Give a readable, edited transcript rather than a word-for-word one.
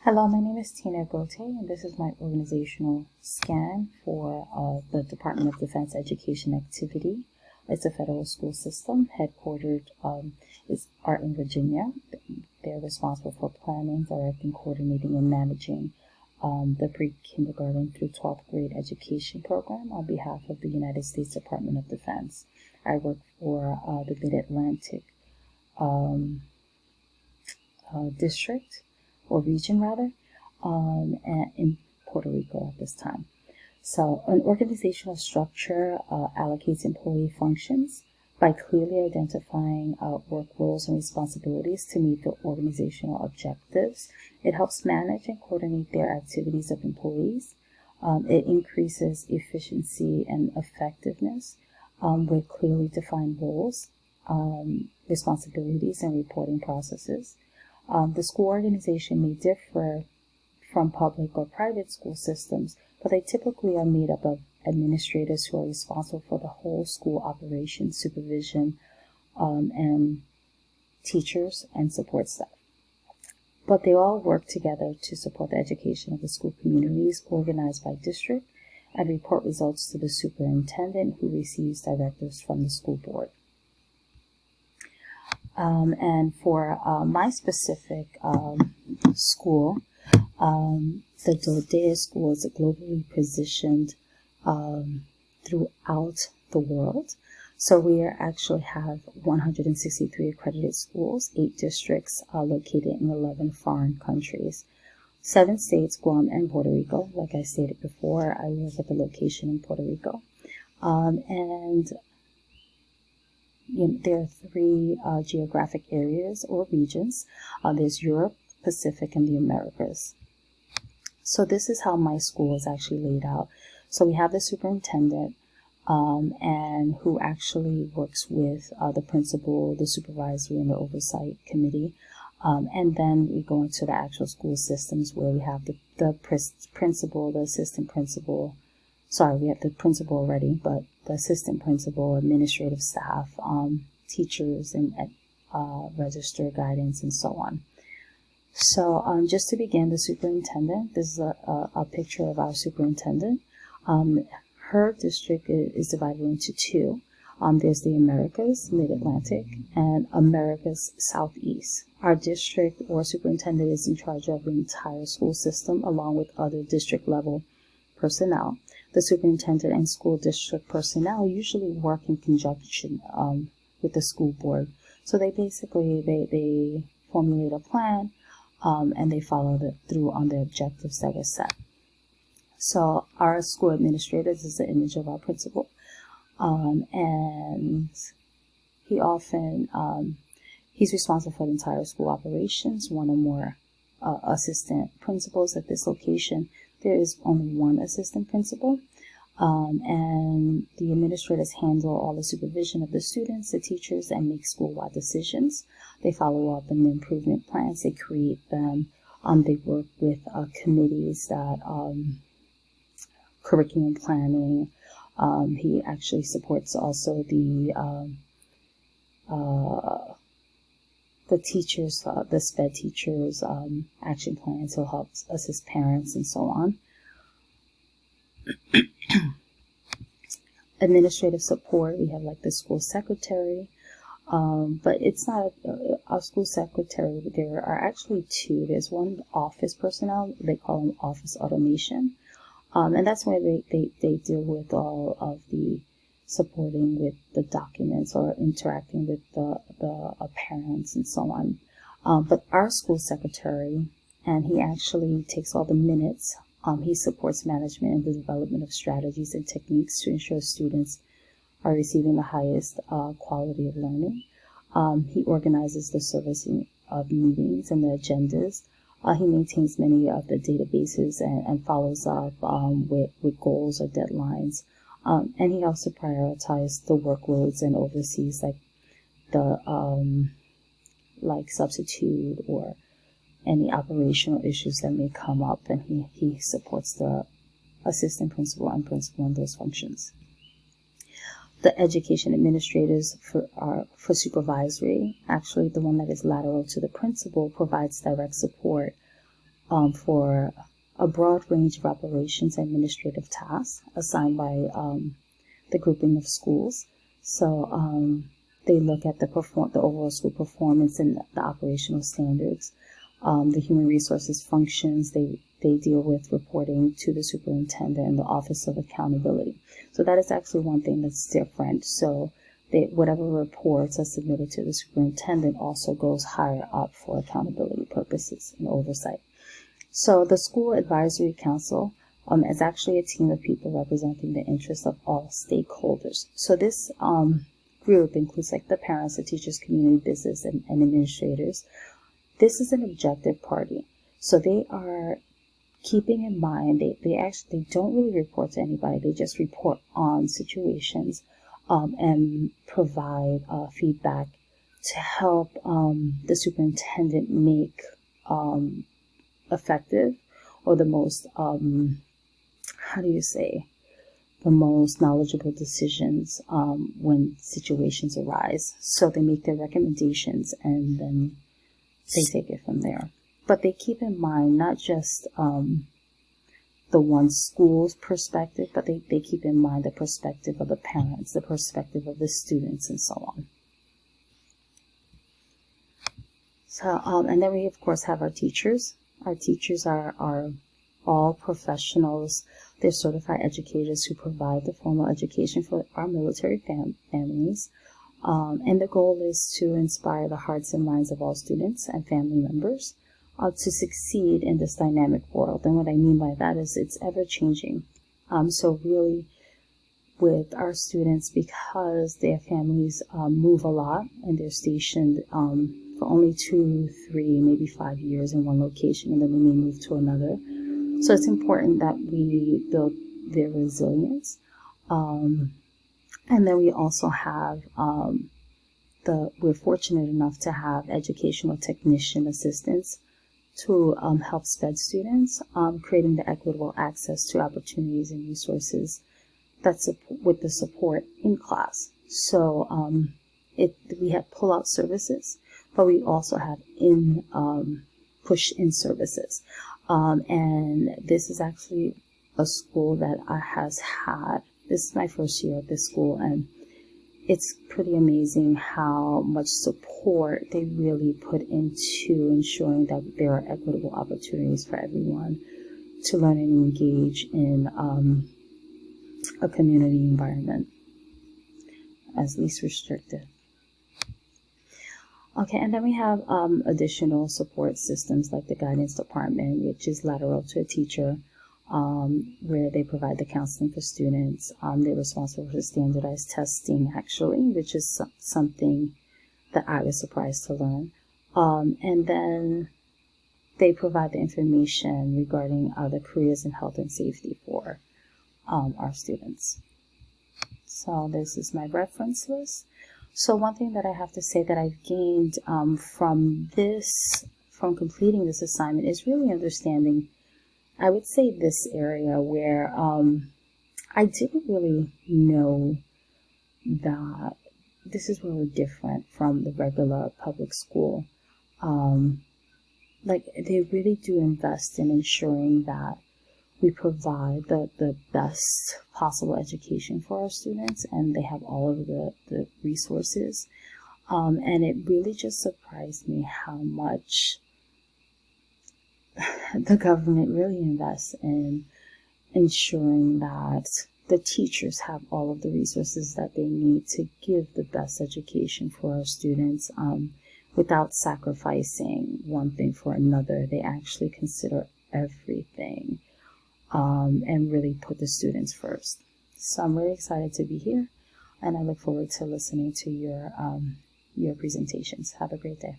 Hello, my name is Tina Gote, and this is my organizational scan for the Department of Defense Education Activity. It's a federal school system headquartered are in Virginia. They're responsible for planning, directing, coordinating, and managing the pre-kindergarten through 12th grade education program on behalf of the United States Department of Defense. I work for the Mid-Atlantic district, or region rather, in Puerto Rico at this time. So an organizational structure allocates employee functions by clearly identifying work roles and responsibilities to meet the organizational objectives. It helps manage and coordinate their activities of employees. It increases efficiency and effectiveness with clearly defined roles, responsibilities, and reporting processes. The school organization may differ from public or private school systems, but they typically are made up of administrators who are responsible for the whole school operation, supervision, and teachers and support staff. But they all work together to support the education of the school communities, organized by district, and report results to the superintendent, who receives directives from the school board. And for my specific school, the Dordea School is globally positioned throughout the world. So we actually have 163 accredited schools, 8 districts located in 11 foreign countries, 7 states, Guam and Puerto Rico. Like I stated before, I work at the location in Puerto Rico. And there are 3 geographic areas or regions. There's Europe, Pacific, and the Americas. So this is how my school is actually laid out. So we have the superintendent, and who actually works with the principal, the supervisory, and the oversight committee. And then we go into the actual school systems, where we have the principal, the assistant principal. Sorry, we have the principal already, but the assistant principal, administrative staff, teachers, and register guidance, and so on. So just to begin, the superintendent, this is a picture of our superintendent. Her district is divided into 2. There's the Americas, Mid-Atlantic, and Americas Southeast. Our district or superintendent is in charge of the entire school system, along with other district level personnel. The superintendent and school district personnel usually work in conjunction with the school board. So they basically, they formulate a plan, and they follow through on the objectives that were set. So our school administrator, this is the image of our principal, and he often, he's responsible for the entire school operations, 1 or more assistant principals. At this location, there is only 1 assistant principal, and the administrators handle all the supervision of the students, the teachers, and make school-wide decisions. They follow up on the improvement plans. They create them. They work with committees that curriculum planning. He actually supports also the teachers, the SPED teachers, action plans. He'll help assist parents and so on. Administrative support, we have like the school secretary, but it's not a school secretary. There are actually 2. There's 1 office personnel, they call them office automation, and that's where they deal with all of the supporting with the documents or interacting with the parents and so on. But our school secretary, and he actually takes all the minutes. He supports management and the development of strategies and techniques to ensure students are receiving the highest quality of learning. He organizes the servicing of meetings and the agendas. He maintains many of the databases and follows up with goals or deadlines. And he also prioritizes the workloads and oversees like the substitute or any operational issues that may come up, and he supports the assistant principal and principal in those functions. The education administrators for supervisory, actually the one that is lateral to the principal, provides direct support for a broad range of operations and administrative tasks assigned by the grouping of schools. So they look at the overall school performance and the operational standards, the human resources functions. They deal with reporting to the superintendent and the Office of Accountability. So that is actually one thing that's different. So whatever reports are submitted to the superintendent also goes higher up for accountability purposes and oversight. So the School Advisory Council is actually a team of people representing the interests of all stakeholders. So this group includes like the parents, the teachers, community, business, and administrators. This is an objective party. So they are keeping in mind, they don't really report to anybody. They just report on situations and provide feedback to help the superintendent make effective or the most, the most knowledgeable decisions when situations arise. So they make their recommendations and then they take it from there. But they keep in mind not just the one school's perspective, but they keep in mind the perspective of the parents, the perspective of the students, and so on. So, and then we, of course, have our teachers. Our teachers are all professionals. They're certified educators who provide the formal education for our military families. And the goal is to inspire the hearts and minds of all students and family members to succeed in this dynamic world. And what I mean by that is it's ever-changing. So really, with our students, because their families move a lot and they're stationed for only 2, 3, maybe 5 years in one location, and then they may move to another. So it's important that we build their resilience. And then we also have we're fortunate enough to have educational technician assistants to help SPED students, creating the equitable access to opportunities and resources with the support in class. So we have pull-out services, but we also have push-in services. And this is actually a school that this is my first year at this school, and it's pretty amazing how much support they really put into ensuring that there are equitable opportunities for everyone to learn and engage in a community environment as least restrictive. Okay, and then we have additional support systems like the guidance department, which is lateral to a teacher, where they provide the counseling for students. They're responsible for standardized testing, actually, which is something that I was surprised to learn. And then they provide the information regarding the careers in health and safety for our students. So this is my reference list. So one thing that I have to say that I've gained from completing this assignment is really understanding, I would say, this area where I didn't really know that this is where we're different from the regular public school. Like, they really do invest in ensuring that we provide the best possible education for our students, and they have all of the resources. And it really just surprised me how much the government really invests in ensuring that the teachers have all of the resources that they need to give the best education for our students without sacrificing one thing for another. They actually consider everything and really put the students first. So I'm really excited to be here, and I look forward to listening to your presentations. Have a great day.